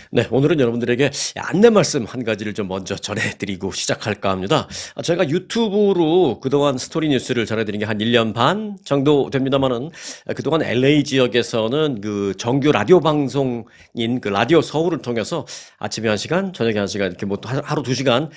네, 오늘은 여러분들에게 안내 말씀 한 가지를 좀 먼저 전해드리고 시작할까 합니다. 제가 유튜브로 그동안 스토리 뉴스를 전해드린 게 한 1년 반 정도 됩니다만은 그동안 LA 지역에서는 그 정규 라디오 방송인 그 라디오 서울을 통해서 아침에 1시간, 저녁에 1시간 이렇게 뭐 하루 2시간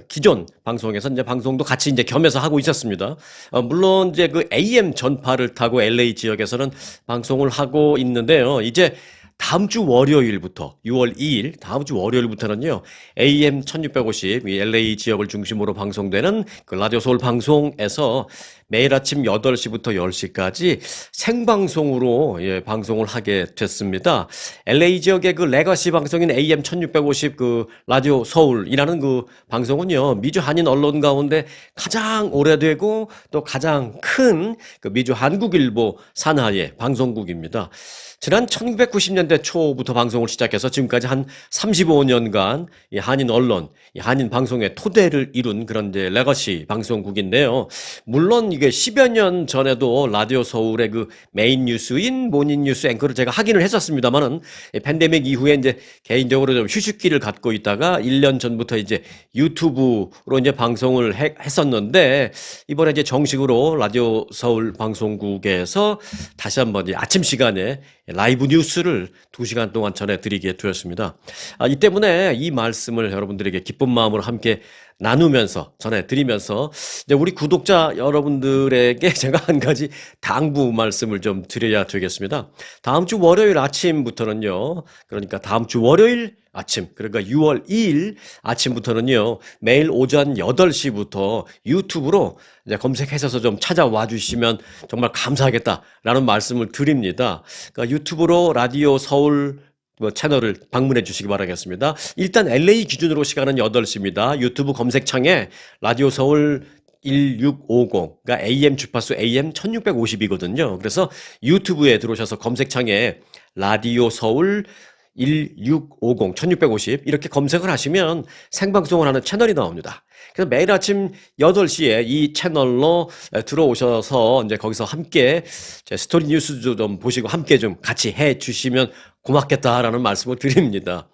기존 방송에서 이제 방송도 같이 이제 겸해서 하고 있었습니다. 물론 이제 그 AM 전파를 타고 LA 지역에서는 방송을 하고 있는데요. 이제 다음 주 월요일부터 6월 2일 다음 주 월요일부터는요. AM 1650 이 LA 지역을 중심으로 방송되는 그 라디오 서울 방송에서 매일 아침 8시부터 10시까지 생방송으로 방송을 하게 됐습니다. LA 지역의 그 레거시 방송인 AM 1650 그 라디오 서울이라는 그 방송은요. 미주 한인 언론 가운데 가장 오래되고 또 가장 큰 그 미주 한국일보 산하의 방송국입니다. 지난 1990년대 초부터 방송을 시작해서 지금까지 한 35년간 이 한인 언론, 이 한인 방송의 토대를 이룬 그런 이제 레거시 방송국인데요. 물론 이게 10여 년 전에도 라디오 서울의 그 메인 뉴스인 모닝 뉴스 앵커를 제가 하기는 했었습니다만은 팬데믹 이후에 이제 개인적으로 좀 휴식기를 갖고 있다가 1년 전부터 이제 유튜브로 이제 방송을 했었는데 이번에 이제 정식으로 라디오 서울 방송국에서 다시 한번 이제 아침 시간에 라이브 뉴스를 2시간 동안 전해드리게 되었습니다. 이 때문에 이 말씀을 여러분들에게 기쁜 마음으로 함께 나누면서 전해드리면서 이제 우리 구독자 여러분들에게 제가 한 가지 당부 말씀을 좀 드려야 되겠습니다. 다음 주 월요일 아침부터는요. 그러니까 다음 주 월요일 아침, 그러니까 6월 2일 아침부터는요. 매일 오전 8시부터 유튜브로 이제 검색하셔서 좀 찾아와 주시면 정말 감사하겠다라는 말씀을 드립니다. 그러니까 유튜브로 라디오 서울 채널을 방문해 주시기 바라겠습니다. 일단 LA 기준으로 시간은 8시입니다. 유튜브 검색창에 라디오 서울 1650, 그러니까 AM 주파수 AM 1650이거든요. 그래서 유튜브에 들어오셔서 검색창에 라디오 서울 1650, 1650 이렇게 검색을 하시면 생방송을 하는 채널이 나옵니다. 그래서 매일 아침 8시에 이 채널로 들어오셔서 이제 거기서 함께 제 스토리 뉴스도 좀 보시고 함께 좀 같이 해 주시면 고맙겠다라는 말씀을 드립니다.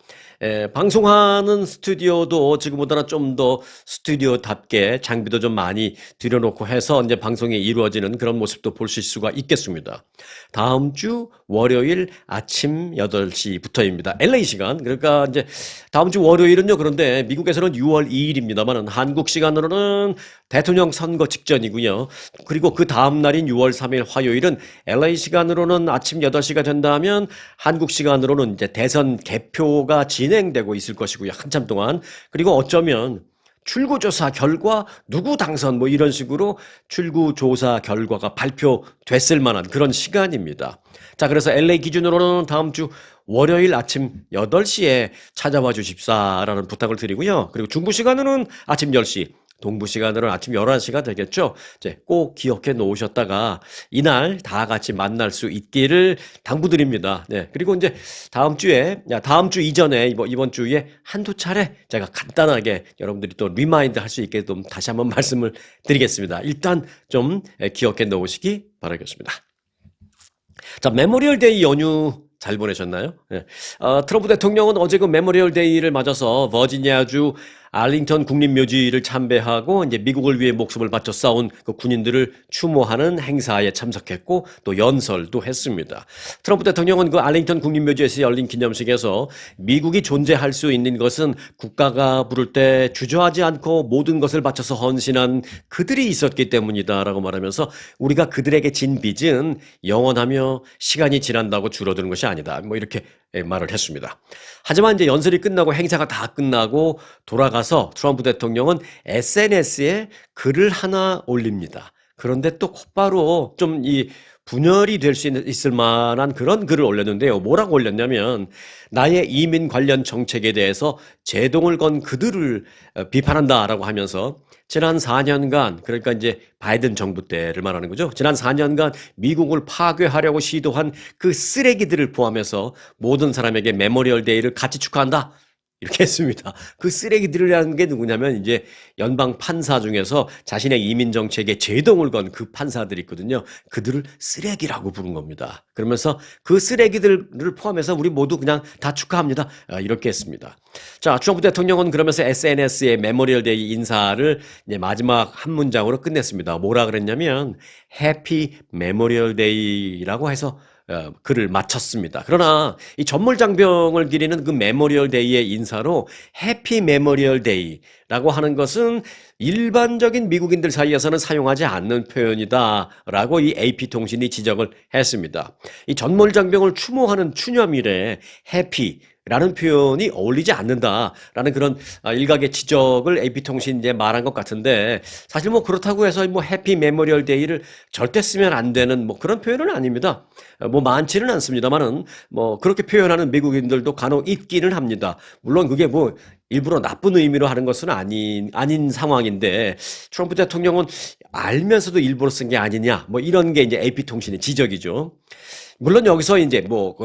방송하는 스튜디오도 지금보다는 좀 더 스튜디오답게 장비도 좀 많이 들여놓고 해서 이제 방송이 이루어지는 그런 모습도 보실 수가 있겠습니다. 다음 주 월요일 아침 8시부터입니다. LA 시간. 그러니까 이제 다음 주 월요일은요. 그런데 미국에서는 6월 2일입니다만은 한국 시간으로는 대통령 선거 직전이고요. 그리고 그 다음 날인 6월 3일 화요일은 LA 시간으로는 아침 8시가 된다면 한국 시간으로는 이제 대선 개표가 진행되고 있을 것이고요. 한참 동안. 그리고 어쩌면 출구조사 결과 누구 당선 뭐 이런 식으로 출구조사 결과가 발표됐을 만한 그런 시간입니다. 자, 그래서 LA 기준으로는 다음 주 월요일 아침 8시에 찾아와 주십사라는 부탁을 드리고요. 그리고 중부 시간으로는 아침 10시, 동부 시간으로는 아침 11시가 되겠죠. 이제 꼭 기억해 놓으셨다가 이날 다 같이 만날 수 있기를 당부드립니다. 네. 그리고 이제 다음 주 이전에 이번 주에 한두 차례 제가 간단하게 여러분들이 또 리마인드 할 수 있게 좀 다시 한번 말씀을 드리겠습니다. 일단 좀 기억해 놓으시기 바라겠습니다. 자, 메모리얼 데이 연휴 잘 보내셨나요? 네. 트럼프 대통령은 어제 그 메모리얼 데이를 맞아서 버지니아주 알링턴 국립묘지를 참배하고 이제 미국을 위해 목숨을 바쳐 싸운 그 군인들을 추모하는 행사에 참석했고 또 연설도 했습니다. 트럼프 대통령은 그 알링턴 국립묘지에서 열린 기념식에서 미국이 존재할 수 있는 것은 국가가 부를 때 주저하지 않고 모든 것을 바쳐서 헌신한 그들이 있었기 때문이다라고 말하면서 우리가 그들에게 진 빚은 영원하며 시간이 지난다고 줄어드는 것이 아니다. 뭐 이렇게 말을 했습니다. 하지만 이제 연설이 끝나고 행사가 다 끝나고 돌아가서 트럼프 대통령은 SNS에 글을 하나 올립니다. 그런데 또 곧바로 좀 이 분열이 될 수 있을 만한 그런 글을 올렸는데요. 뭐라고 올렸냐면 나의 이민 관련 정책에 대해서 제동을 건 그들을 비판한다라고 하면서 지난 4년간 그러니까 이제 바이든 정부 때를 말하는 거죠. 지난 4년간 미국을 파괴하려고 시도한 그 쓰레기들을 포함해서 모든 사람에게 메모리얼 데이를 같이 축하한다. 이렇게 했습니다. 그 쓰레기들이라는 게 누구냐면 이제 연방 판사 중에서 자신의 이민 정책에 제동을 건 그 판사들이 있거든요. 그들을 쓰레기라고 부른 겁니다. 그러면서 그 쓰레기들을 포함해서 우리 모두 그냥 다 축하합니다. 이렇게 했습니다. 자, 트럼프 대통령은 그러면서 SNS의 메모리얼 데이 인사를 이제 마지막 한 문장으로 끝냈습니다. 뭐라 그랬냐면 해피 메모리얼 데이라고 해서 글을 마쳤습니다. 그러나 이 전몰장병을 기리는 그 메모리얼 데이의 인사로 해피 메모리얼 데이라고 하는 것은 일반적인 미국인들 사이에서는 사용하지 않는 표현이다라고 이 AP통신이 지적을 했습니다. 이 전몰장병을 추모하는 추념일에 해피 라는 표현이 어울리지 않는다라는 그런 일각의 지적을 AP통신이 이제 말한 것 같은데 사실 뭐 그렇다고 해서 뭐 해피 메모리얼 데이를 절대 쓰면 안 되는 뭐 그런 표현은 아닙니다. 뭐 많지는 않습니다만은 뭐 그렇게 표현하는 미국인들도 간혹 있기는 합니다. 물론 그게 뭐 일부러 나쁜 의미로 하는 것은 아닌 상황인데 트럼프 대통령은 알면서도 일부러 쓴 게 아니냐 뭐 이런 게 이제 AP통신의 지적이죠. 물론 여기서 이제 뭐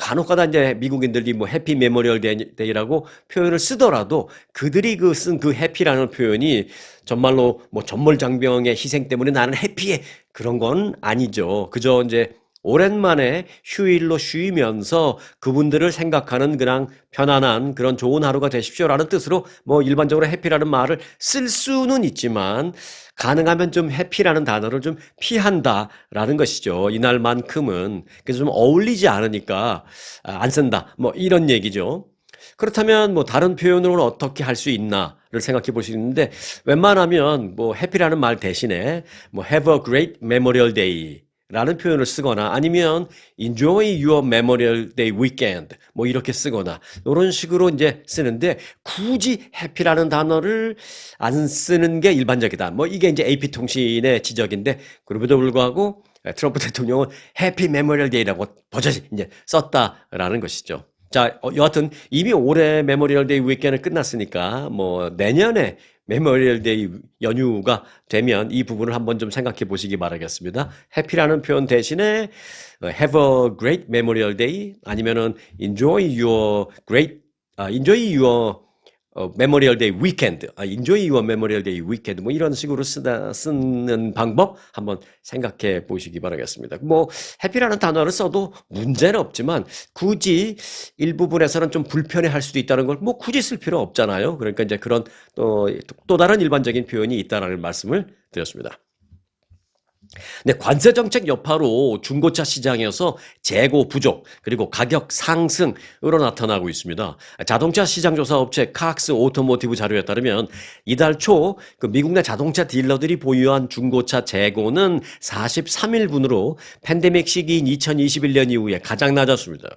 간혹가다 이제 미국인들이 뭐 해피 메모리얼 데이라고 표현을 쓰더라도 그들이 쓴 그 해피라는 표현이 정말로 뭐 전몰장병의 희생 때문에 나는 해피해 그런 건 아니죠. 그저 이제 오랜만에 휴일로 쉬면서 그분들을 생각하는 그냥 편안한 그런 좋은 하루가 되십시오라는 뜻으로 뭐 일반적으로 해피라는 말을 쓸 수는 있지만 가능하면 좀 해피라는 단어를 좀 피한다라는 것이죠. 이날만큼은. 그래서 좀 어울리지 않으니까 안 쓴다. 뭐 이런 얘기죠. 그렇다면 뭐 다른 표현으로는 어떻게 할 수 있나를 생각해 볼 수 있는데 웬만하면 뭐 해피라는 말 대신에 뭐 have a great memorial day 라는 표현을 쓰거나 아니면 enjoy your memorial day weekend 뭐 이렇게 쓰거나 이런 식으로 이제 쓰는데 굳이 해피라는 단어를 안 쓰는 게 일반적이다. 뭐 이게 이제 AP통신의 지적인데 그럼에도 불구하고 트럼프 대통령은 해피 메모리얼 데이라고 버젓이 이제 썼다라는 것이죠. 자, 여하튼 이미 올해 메모리얼 데이 위켄드 끝났으니까 뭐 내년에 메모리얼 데이 연휴가 되면 이 부분을 한번 좀 생각해 보시기 바라겠습니다. 해피라는 표현 대신에 have a great memorial day 아니면은 enjoy your 메모리얼 데이 위켄드, enjoy your memorial day weekend 뭐 이런 식으로 쓰는 방법 한번 생각해 보시기 바라겠습니다. 뭐 해피라는 단어를 써도 문제는 없지만 굳이 일부분에서는 좀 불편해할 수도 있다는 걸 뭐 굳이 쓸 필요 없잖아요. 그러니까 이제 그런 또 다른 일반적인 표현이 있다라는 말씀을 드렸습니다. 네, 관세 정책 여파로 중고차 시장에서 재고 부족 그리고 가격 상승으로 나타나고 있습니다. 자동차 시장 조사 업체 칵스 오토모티브 자료에 따르면 이달 초 그 미국 내 자동차 딜러들이 보유한 중고차 재고는 43일분으로 팬데믹 시기인 2021년 이후에 가장 낮았습니다.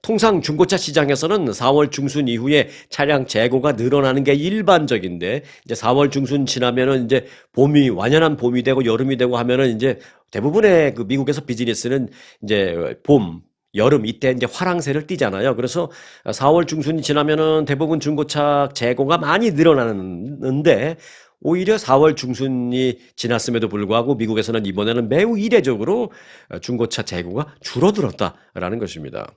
통상 중고차 시장에서는 4월 중순 이후에 차량 재고가 늘어나는 게 일반적인데 이제 4월 중순 지나면은 이제 완연한 봄이 되고 여름이 되고 하면은 이제 대부분의 그 미국에서 비즈니스는 이제 봄, 여름 이때 이제 화랑새를 띠잖아요. 그래서 4월 중순이 지나면은 대부분 중고차 재고가 많이 늘어나는데 오히려 4월 중순이 지났음에도 불구하고 미국에서는 이번에는 매우 이례적으로 중고차 재고가 줄어들었다라는 것입니다.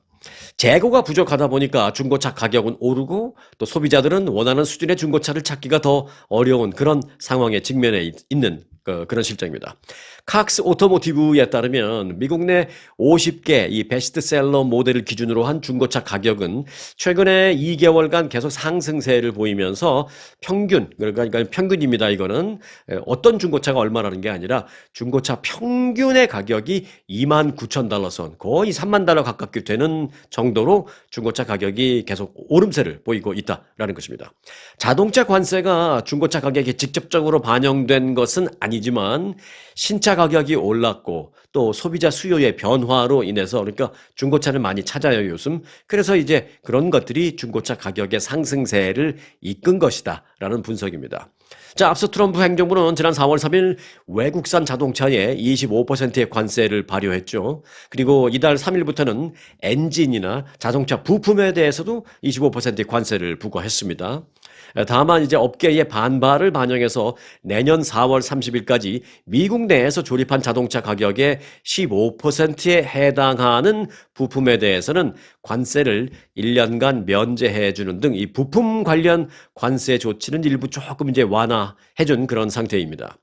재고가 부족하다 보니까 중고차 가격은 오르고 또 소비자들은 원하는 수준의 중고차를 찾기가 더 어려운 그런 상황에 직면해 있는 그런 실정입니다. 칵스 오토모티브에 따르면 미국 내 50개 이 베스트셀러 모델을 기준으로 한 중고차 가격은 최근에 2개월간 계속 상승세를 보이면서 그러니까 평균입니다. 이거는 어떤 중고차가 얼마라는 게 아니라 중고차 평균의 가격이 29,000달러 선 거의 3만 달러 가깝게 되는 정도로 중고차 가격이 계속 오름세를 보이고 있다라는 것입니다. 자동차 관세가 중고차 가격에 직접적으로 반영된 것은 아니지만 신차 가격이 올랐고 또 소비자 수요의 변화로 인해서 그러니까 중고차를 많이 찾아요 요즘. 그래서 이제 그런 것들이 중고차 가격의 상승세를 이끈 것이다라는 분석입니다. 자, 앞서 트럼프 행정부는 지난 4월 3일 외국산 자동차에 25%의 관세를 발효했죠. 그리고 이달 3일부터는 엔진이나 자동차 부품에 대해서도 25%의 관세를 부과했습니다. 다만 이제 업계의 반발을 반영해서 내년 4월 30일까지 미국 내에서 조립한 자동차 가격의 15%에 해당하는 부품에 대해서는 관세를 1년간 면제해 주는 등 이 부품 관련 관세 조치는 일부 조금 이제 완화해 준 그런 상태입니다.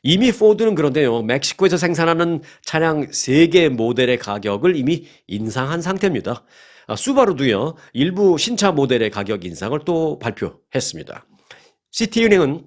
이미 포드는 그런데요, 멕시코에서 생산하는 차량 3개 모델의 가격을 이미 인상한 상태입니다. 수바루도요, 일부 신차 모델의 가격 인상을 또 발표했습니다. 시티은행은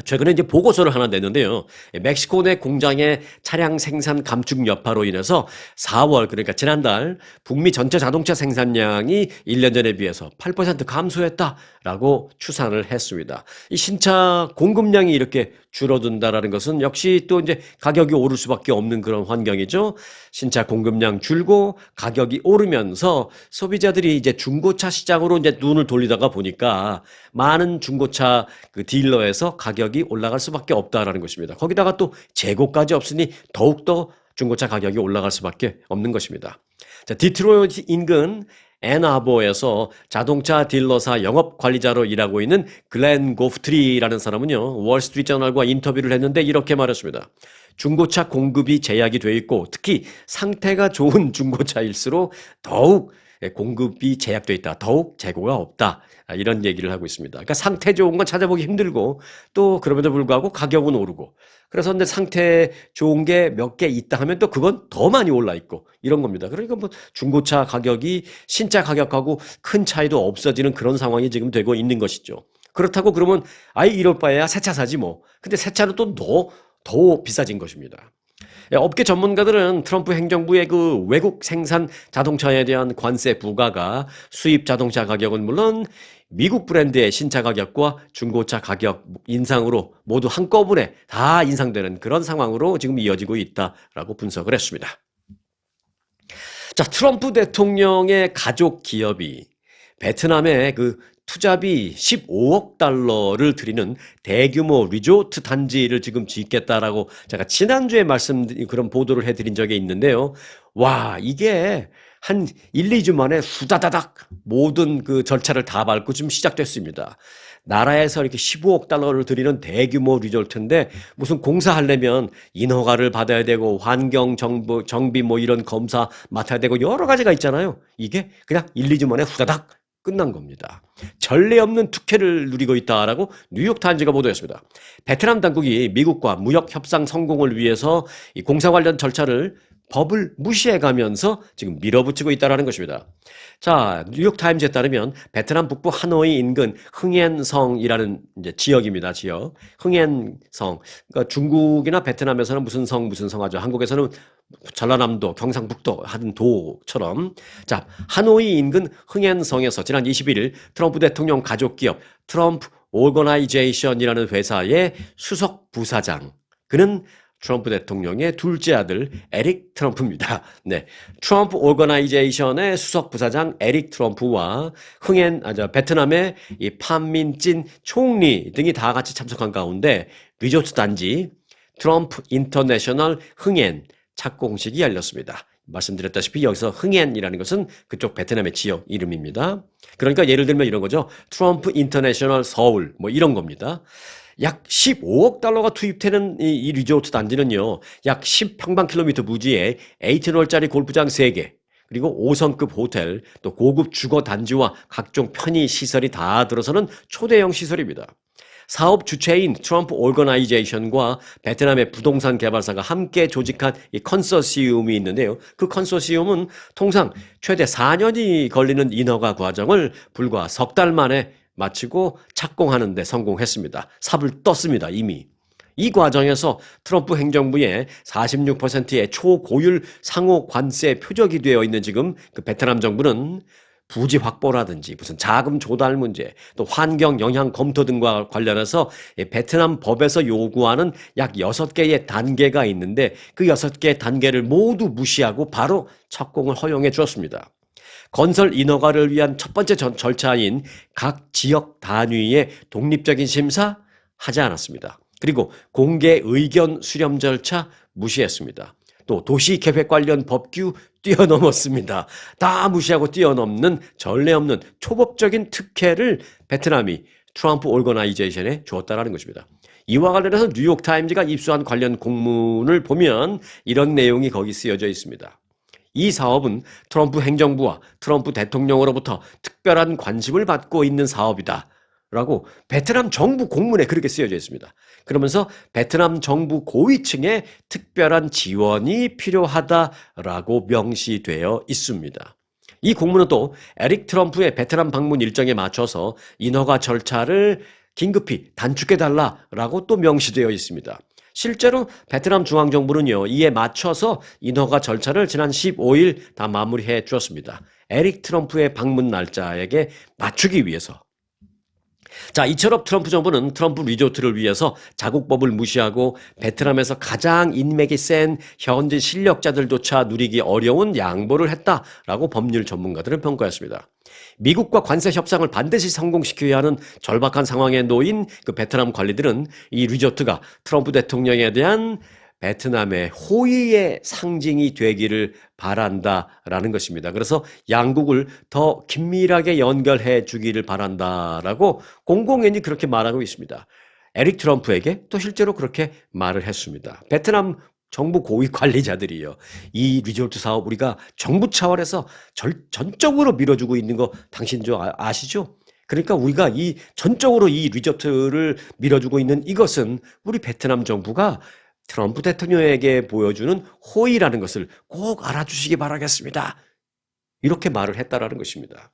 최근에 이제 보고서를 하나 냈는데요. 멕시코 내 공장의 차량 생산 감축 여파로 인해서 4월, 그러니까 지난달 북미 전체 자동차 생산량이 1년 전에 비해서 8% 감소했다라고 추산을 했습니다. 이 신차 공급량이 이렇게 줄어든다라는 것은 역시 또 이제 가격이 오를 수밖에 없는 그런 환경이죠. 신차 공급량 줄고 가격이 오르면서 소비자들이 이제 중고차 시장으로 이제 눈을 돌리다가 보니까 많은 중고차 그 딜러에서 가격이 올라갈 수밖에 없다라는 것입니다. 거기다가 또 재고까지 없으니 더욱더 중고차 가격이 올라갈 수밖에 없는 것입니다. 자, 디트로이트 인근 앤아버에서 자동차 딜러사 영업 관리자로 일하고 있는 글렌 고프트리라는 사람은요, 월스트리트저널과 인터뷰를 했는데 이렇게 말했습니다. 중고차 공급이 제약이 돼 있고 특히 상태가 좋은 중고차일수록 더욱 공급이 제약돼 있다. 더욱 재고가 없다. 이런 얘기를 하고 있습니다. 그러니까 상태 좋은 건 찾아보기 힘들고 또 그럼에도 불구하고 가격은 오르고 그래서 근데 상태 좋은 게 몇 개 있다 하면 또 그건 더 많이 올라 있고 이런 겁니다. 그러니까 뭐 중고차 가격이 신차 가격하고 큰 차이도 없어지는 그런 상황이 지금 되고 있는 것이죠. 그렇다고 그러면 아이 이럴 바에야 새 차 사지 뭐. 근데 새 차는 또 더 비싸진 것입니다. 업계 전문가들은 트럼프 행정부의 그 외국 생산 자동차에 대한 관세 부과가 수입 자동차 가격은 물론 미국 브랜드의 신차 가격과 중고차 가격 인상으로 모두 한꺼번에 다 인상되는 그런 상황으로 지금 이어지고 있다라고 분석을 했습니다. 자, 트럼프 대통령의 가족 기업이 베트남에 그 투자비 15억 달러를 들이는 대규모 리조트 단지를 지금 짓겠다라고 제가 지난주에 그런 보도를 해드린 적이 있는데요. 와, 이게 한 1, 2주 만에 후다다닥 모든 그 절차를 다 밟고 지금 시작됐습니다. 나라에서 이렇게 15억 달러를 들이는 대규모 리조트인데 무슨 공사하려면 인허가를 받아야 되고 환경 정비 뭐 이런 검사 맡아야 되고 여러 가지가 있잖아요. 이게 그냥 1, 2주 만에 후다닥 끝난 겁니다. 전례 없는 특혜를 누리고 있다라고 뉴욕타임즈가 보도했습니다. 베트남 당국이 미국과 무역 협상 성공을 위해서 이 공사 관련 절차를 법을 무시해가면서 지금 밀어붙이고 있다는 것입니다. 자, 뉴욕타임즈에 따르면 베트남 북부 하노이 인근 흥앤성이라는 이제 지역입니다. 지역. 흥앤성. 그러니까 중국이나 베트남에서는 무슨 성 하죠. 한국에서는 전라남도, 경상북도 하는 도처럼. 자, 하노이 인근 흥앤성에서 지난 21일 트럼프 대통령 가족기업 트럼프 오거나이제이션이라는 회사의 수석 부사장. 그는 트럼프 대통령의 둘째 아들 에릭 트럼프입니다. 네, 트럼프 오거나이제이션의 수석 부사장 에릭 트럼프와 베트남의 이 판민진 총리 등이 다 같이 참석한 가운데 리조트 단지 트럼프 인터내셔널 흥엔 착공식이 열렸습니다. 말씀드렸다시피 여기서 흥엔이라는 것은 그쪽 베트남의 지역 이름입니다. 그러니까 예를 들면 이런 거죠. 트럼프 인터내셔널 서울 뭐 이런 겁니다. 약 15억 달러가 투입되는 이 리조트 단지는요, 약 10평방킬로미터 부지에 8홀짜리 골프장 3개, 그리고 5성급 호텔, 또 고급 주거 단지와 각종 편의 시설이 다 들어서는 초대형 시설입니다. 사업 주체인 트럼프 오거나이제이션과 베트남의 부동산 개발사가 함께 조직한 이 컨소시움이 있는데요. 그 컨소시움은 통상 최대 4년이 걸리는 인허가 과정을 불과 석 달 만에 마치고 착공하는 데 성공했습니다. 삽을 떴습니다, 이미. 이 과정에서 트럼프 행정부의 46%의 초고율 상호 관세 표적이 되어 있는 지금 그 베트남 정부는 부지 확보라든지 무슨 자금 조달 문제, 또 환경 영향 검토 등과 관련해서 베트남 법에서 요구하는 약 6개의 단계가 있는데 그 6개의 단계를 모두 무시하고 바로 착공을 허용해 주었습니다. 건설 인허가를 위한 첫 번째 절차인 각 지역 단위의 독립적인 심사 하지 않았습니다. 그리고 공개 의견 수렴 절차 무시했습니다. 또 도시계획 관련 법규 뛰어넘었습니다. 다 무시하고 뛰어넘는 전례 없는 초법적인 특혜를 베트남이 트럼프 오거나이제이션에 주었다라는 것입니다. 이와 관련해서 뉴욕타임즈가 입수한 관련 공문을 보면 이런 내용이 거기 쓰여져 있습니다. 이 사업은 트럼프 행정부와 트럼프 대통령으로부터 특별한 관심을 받고 있는 사업이다. 라고 베트남 정부 공문에 그렇게 쓰여져 있습니다. 그러면서 베트남 정부 고위층에 특별한 지원이 필요하다라고 명시되어 있습니다. 이 공문은 또 에릭 트럼프의 베트남 방문 일정에 맞춰서 인허가 절차를 긴급히 단축해달라라고 또 명시되어 있습니다. 실제로 베트남 중앙정부는요, 이에 맞춰서 인허가 절차를 지난 15일 다 마무리해 주었습니다. 에릭 트럼프의 방문 날짜에게 맞추기 위해서. 자, 이처럼 트럼프 정부는 트럼프 리조트를 위해서 자국법을 무시하고 베트남에서 가장 인맥이 센 현지 실력자들조차 누리기 어려운 양보를 했다라고 법률 전문가들은 평가했습니다. 미국과 관세 협상을 반드시 성공시켜야 하는 절박한 상황에 놓인 그 베트남 관리들은 이 리조트가 트럼프 대통령에 대한 베트남의 호의의 상징이 되기를 바란다라는 것입니다. 그래서 양국을 더 긴밀하게 연결해 주기를 바란다라고 공공연히 그렇게 말하고 있습니다. 에릭 트럼프에게 또 실제로 그렇게 말을 했습니다. 베트남 정부 고위 관리자들이요. 이 리조트 사업 우리가 정부 차원에서 전적으로 밀어주고 있는 거 당신 좀 아시죠? 그러니까 우리가 전적으로 이 리조트를 밀어주고 있는 이것은 우리 베트남 정부가 트럼프 대통령에게 보여주는 호의라는 것을 꼭 알아주시기 바라겠습니다. 이렇게 말을 했다라는 것입니다.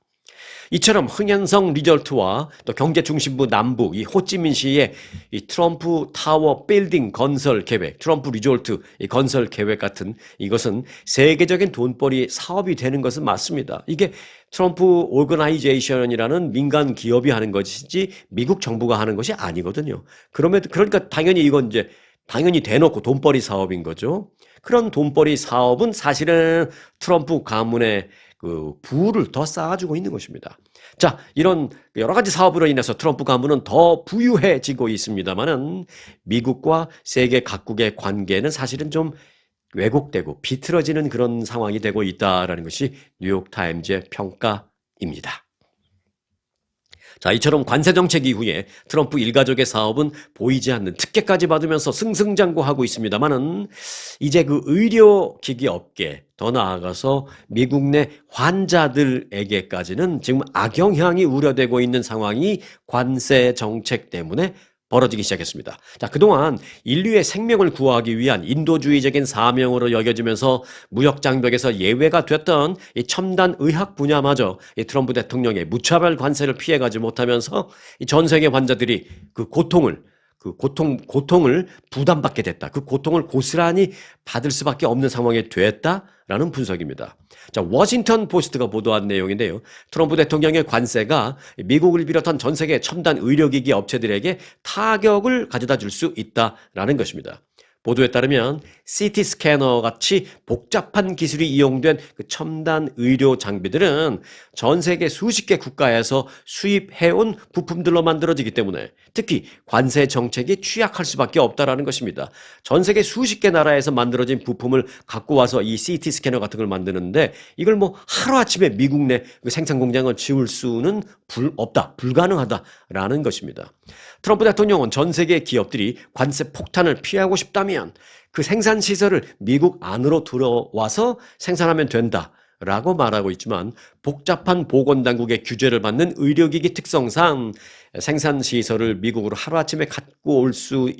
이처럼 흥현성 리조트와 또 경제중심부 남부 이 호찌민시의 이 트럼프 타워 빌딩 건설 계획, 트럼프 리조트 이 건설 계획 같은 이것은 세계적인 돈벌이 사업이 되는 것은 맞습니다. 이게 트럼프 오거나이제이션이라는 민간 기업이 하는 것이지 미국 정부가 하는 것이 아니거든요. 그러니까 당연히 이건 이제 당연히 대놓고 돈벌이 사업인 거죠. 그런 돈벌이 사업은 사실은 트럼프 가문의 그 부를 더 쌓아주고 있는 것입니다. 자, 이런 여러 가지 사업으로 인해서 트럼프 가문은 더 부유해지고 있습니다만은 미국과 세계 각국의 관계는 사실은 좀 왜곡되고 비틀어지는 그런 상황이 되고 있다라는 것이 뉴욕타임즈의 평가입니다. 자, 이처럼 관세 정책 이후에 트럼프 일가족의 사업은 보이지 않는 특혜까지 받으면서 승승장구하고 있습니다만은 이제 그 의료기기 업계 더 나아가서 미국 내 환자들에게까지는 지금 악영향이 우려되고 있는 상황이 관세 정책 때문에 벌어지기 시작했습니다. 자, 그동안 인류의 생명을 구하기 위한 인도주의적인 사명으로 여겨지면서 무역 장벽에서 예외가 됐던 이 첨단 의학 분야마저 이 트럼프 대통령의 무차별 관세를 피해가지 못하면서 이 전 세계 환자들이 그 고통을 부담받게 됐다. 그 고통을 고스란히 받을 수밖에 없는 상황이 됐다라는 분석입니다. 자, 워싱턴 포스트가 보도한 내용인데요. 트럼프 대통령의 관세가 미국을 비롯한 전 세계 첨단 의료기기 업체들에게 타격을 가져다 줄 수 있다라는 것입니다. 보도에 따르면 CT 스캐너 같이 복잡한 기술이 이용된 그 첨단 의료 장비들은 전 세계 수십 개 국가에서 수입해온 부품들로 만들어지기 때문에 특히 관세 정책이 취약할 수밖에 없다라는 것입니다. 전 세계 수십 개 나라에서 만들어진 부품을 갖고 와서 이 CT 스캐너 같은 걸 만드는데 이걸 뭐 하루아침에 미국 내 생산 공장을 지을 수는 없다, 불가능하다라는 것입니다. 트럼프 대통령은 전 세계 기업들이 관세 폭탄을 피하고 싶다면 그 생산 시설을 미국 안으로 들어와서 생산하면 된다라고 말하고 있지만 복잡한 보건당국의 규제를 받는 의료기기 특성상 생산 시설을 미국으로 하루아침에 갖고 올 수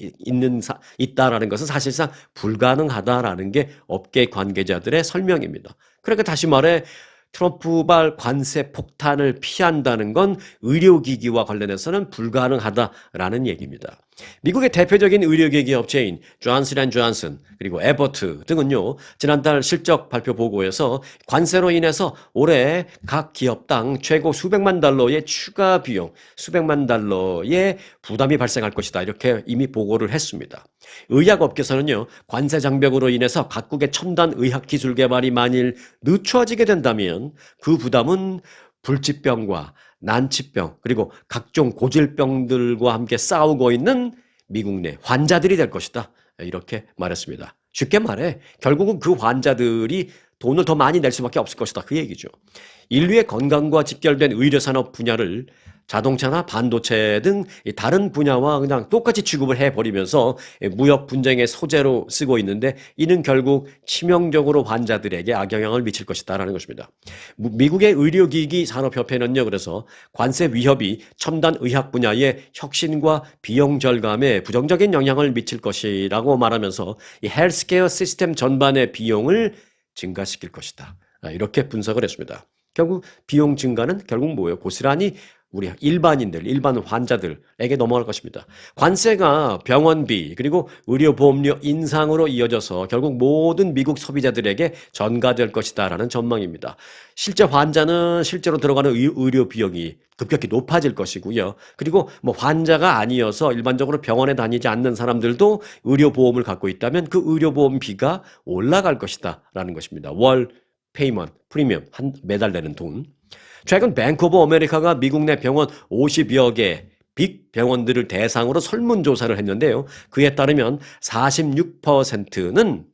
있다라는 것은 사실상 불가능하다라는 게 업계 관계자들의 설명입니다. 그러니까 다시 말해 트럼프발 관세 폭탄을 피한다는 건 의료기기와 관련해서는 불가능하다라는 얘기입니다. 미국의 대표적인 의료기기 업체인 존슨앤존슨 그리고 에버트 등은요, 지난달 실적 발표 보고에서 관세로 인해서 올해 각 기업당 최고 수백만 달러의 추가 비용, 수백만 달러의 부담이 발생할 것이다, 이렇게 이미 보고를 했습니다. 의약업계에서는요, 관세 장벽으로 인해서 각국의 첨단 의학 기술 개발이 만일 늦춰지게 된다면 그 부담은 불치병과 난치병 그리고 각종 고질병들과 함께 싸우고 있는 미국 내 환자들이 될 것이다, 이렇게 말했습니다. 쉽게 말해 결국은 그 환자들이 돈을 더 많이 낼 수밖에 없을 것이다. 그 얘기죠. 인류의 건강과 직결된 의료산업 분야를 자동차나 반도체 등 다른 분야와 그냥 똑같이 취급을 해버리면서 무역 분쟁의 소재로 쓰고 있는데 이는 결국 치명적으로 환자들에게 악영향을 미칠 것이다라는 것입니다. 미국의 의료기기 산업협회는요, 그래서 관세 위협이 첨단 의학 분야의 혁신과 비용 절감에 부정적인 영향을 미칠 것이라고 말하면서 이 헬스케어 시스템 전반의 비용을 증가시킬 것이다. 이렇게 분석을 했습니다. 결국 비용 증가는 결국 뭐예요? 고스란히 우리 일반인들, 일반 환자들에게 넘어갈 것입니다. 관세가 병원비 그리고 의료보험료 인상으로 이어져서 결국 모든 미국 소비자들에게 전가될 것이다라는 전망입니다. 실제 환자는 실제로 들어가는 의료 비용이 급격히 높아질 것이고요. 그리고 뭐 환자가 아니어서 일반적으로 병원에 다니지 않는 사람들도 의료보험을 갖고 있다면 그 의료보험비가 올라갈 것이다라는 것입니다. 월 페이먼트, 프리미엄, 매달 내는 돈. 최근 뱅크 오브 아메리카가 미국 내 병원 50여 개 빅 병원들을 대상으로 설문조사를 했는데요. 그에 따르면 46%는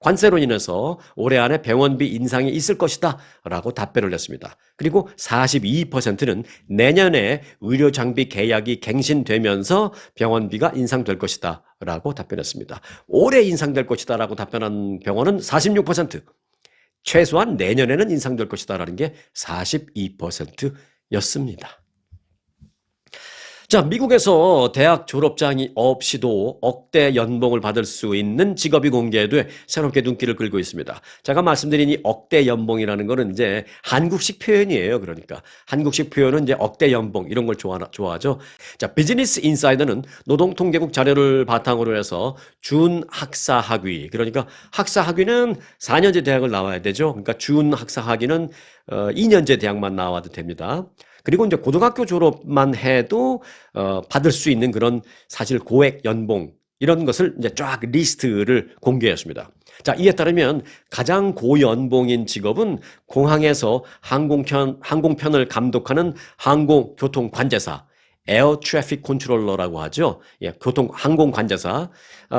관세로 인해서 올해 안에 병원비 인상이 있을 것이다 라고 답변을 했습니다. 그리고 42%는 내년에 의료장비 계약이 갱신되면서 병원비가 인상될 것이다 라고 답변했습니다. 올해 인상될 것이다 라고 답변한 병원은 46%, 최소한 내년에는 인상될 것이다라는 게 42%였습니다. 자, 미국에서 대학 졸업장이 없이도 억대 연봉을 받을 수 있는 직업이 공개돼 새롭게 눈길을 끌고 있습니다. 제가 말씀드린 이 억대 연봉이라는 거는 이제 한국식 표현이에요. 그러니까 한국식 표현은 이제 억대 연봉 이런 걸 좋아하죠. 자, 비즈니스 인사이더는 노동통계국 자료를 바탕으로 해서 준학사 학위, 그러니까 학사 학위는 4년제 대학을 나와야 되죠. 그러니까 준학사 학위는 2년제 대학만 나와도 됩니다. 그리고 이제 고등학교 졸업만 해도 받을 수 있는 그런 사실 고액 연봉 이런 것을 이제 쫙 리스트를 공개했습니다. 자, 이에 따르면 가장 고연봉인 직업은 공항에서 항공편을 감독하는 항공교통 관제사, 에어 트래픽 컨트롤러라고 하죠. 예, 항공 관제사.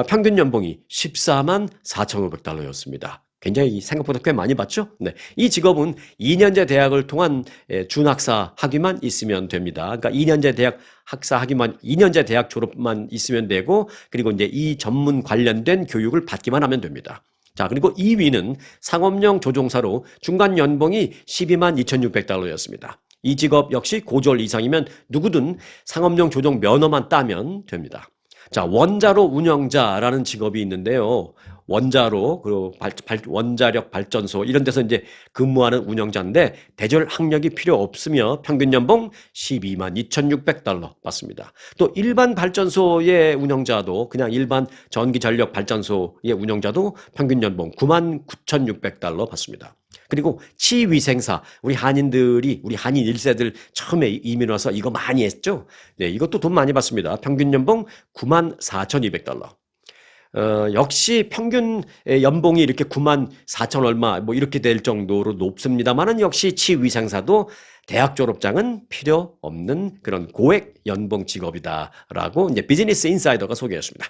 평균 연봉이 14만 4,500달러였습니다. 굉장히 생각보다 꽤 많이 받죠? 네. 이 직업은 2년제 대학을 통한 준학사 학위만 있으면 됩니다. 그러니까 2년제 대학 학사 학위만, 2년제 대학 졸업만 있으면 되고, 그리고 이제 이 전문 관련된 교육을 받기만 하면 됩니다. 자, 그리고 2위는 상업용 조종사로 중간 연봉이 12만 2,600달러였습니다. 이 직업 역시 고졸 이상이면 누구든 상업용 조종 면허만 따면 됩니다. 자, 원자로 운영자라는 직업이 있는데요. 원자로, 그리고 원자력 발전소 이런 데서 이제 근무하는 운영자인데 대졸 학력이 필요 없으며 평균 연봉 12만 2,600달러 받습니다. 또 일반 발전소의 운영자도 그냥 일반 전기 전력 발전소의 운영자도 평균 연봉 9만 9,600달러 받습니다. 그리고 치위생사, 우리 한인 1세들 처음에 이민 와서 이거 많이 했죠? 네, 이것도 돈 많이 받습니다. 평균 연봉 9만 4,200달러. 역시 평균 연봉이 이렇게 9만 4천 얼마 뭐 이렇게 될 정도로 높습니다만은 역시 치위생사도 대학 졸업장은 필요 없는 그런 고액 연봉 직업이다라고 이제 비즈니스 인사이더가 소개했습니다.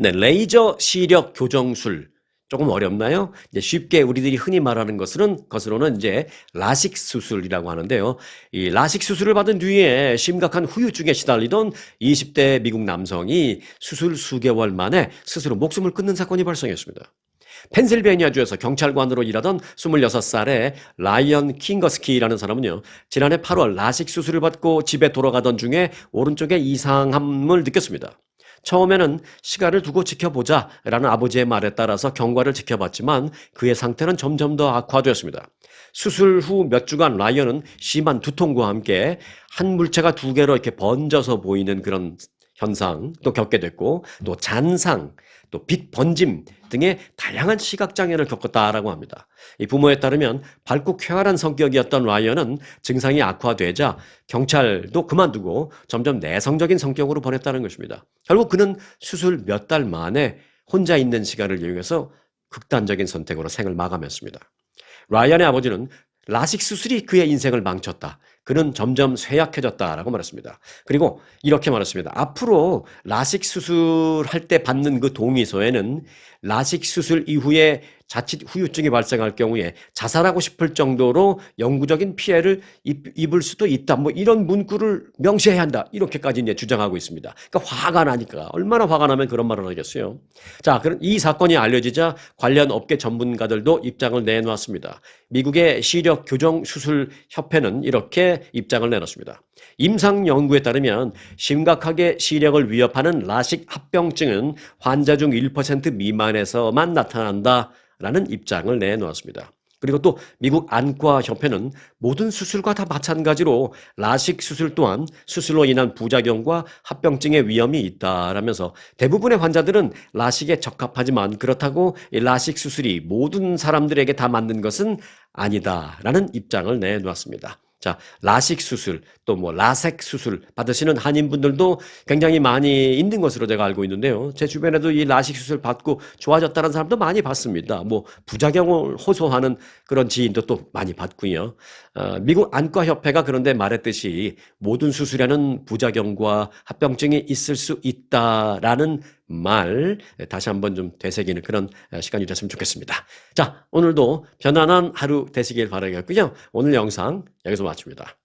네, 레이저 시력 교정술. 조금 어렵나요? 이제 쉽게 우리들이 흔히 말하는 것으로는 이제 라식 수술이라고 하는데요. 이 라식 수술을 받은 뒤에 심각한 후유증에 시달리던 20대 미국 남성이 수술 수개월 만에 스스로 목숨을 끊는 사건이 발생했습니다. 펜실베니아주에서 경찰관으로 일하던 26살의 라이언 킹거스키라는 사람은요, 지난해 8월 라식 수술을 받고 집에 돌아가던 중에 오른쪽에 이상함을 느꼈습니다. 처음에는 시간을 두고 지켜보자 라는 아버지의 말에 따라서 경과를 지켜봤지만 그의 상태는 점점 더 악화되었습니다. 수술 후 몇 주간 라이언은 심한 두통과 함께 한 물체가 두 개로 이렇게 번져서 보이는 그런 현상 또 겪게 됐고, 또 잔상, 또 빛 번짐 등의 다양한 시각장애를 겪었다라고 합니다. 이 부모에 따르면 밝고 쾌활한 성격이었던 라이언은 증상이 악화되자 경찰도 그만두고 점점 내성적인 성격으로 변했다는 것입니다. 결국 그는 수술 몇 달 만에 혼자 있는 시간을 이용해서 극단적인 선택으로 생을 마감했습니다. 라이언의 아버지는 라식 수술이 그의 인생을 망쳤다. 그는 점점 쇠약해졌다라고 말했습니다. 그리고 이렇게 말했습니다. 앞으로 라식 수술할 때 받는 그 동의서에는 라식 수술 이후에 자칫 후유증이 발생할 경우에 자살하고 싶을 정도로 영구적인 피해를 입을 수도 있다. 뭐 이런 문구를 명시해야 한다. 이렇게까지 이제 주장하고 있습니다. 그러니까 화가 나니까 얼마나 화가 나면 그런 말을 하겠어요. 자, 그럼 이 사건이 알려지자 관련 업계 전문가들도 입장을 내놓았습니다. 미국의 시력 교정 수술 협회는 이렇게 입장을 내놨습니다. 임상 연구에 따르면 심각하게 시력을 위협하는 라식 합병증은 환자 중 1% 미만에서만 나타난다라는 입장을 내놓았습니다. 그리고 또 미국 안과협회는 모든 수술과 다 마찬가지로 라식 수술 또한 수술로 인한 부작용과 합병증의 위험이 있다라면서 대부분의 환자들은 라식에 적합하지만 그렇다고 라식 수술이 모든 사람들에게 다 맞는 것은 아니다라는 입장을 내놓았습니다. 자, 라식 수술, 또 뭐 라섹 수술 받으시는 한인분들도 굉장히 많이 있는 것으로 제가 알고 있는데요. 제 주변에도 이 라식 수술 받고 좋아졌다는 사람도 많이 봤습니다. 뭐 부작용을 호소하는 그런 지인도 또 많이 봤고요. 미국 안과협회가 그런데 말했듯이 모든 수술에는 부작용과 합병증이 있을 수 있다라는 말 다시 한번 좀 되새기는 그런 시간이 됐으면 좋겠습니다. 자, 오늘도 편안한 하루 되시길 바라겠고요. 오늘 영상 여기서 마칩니다.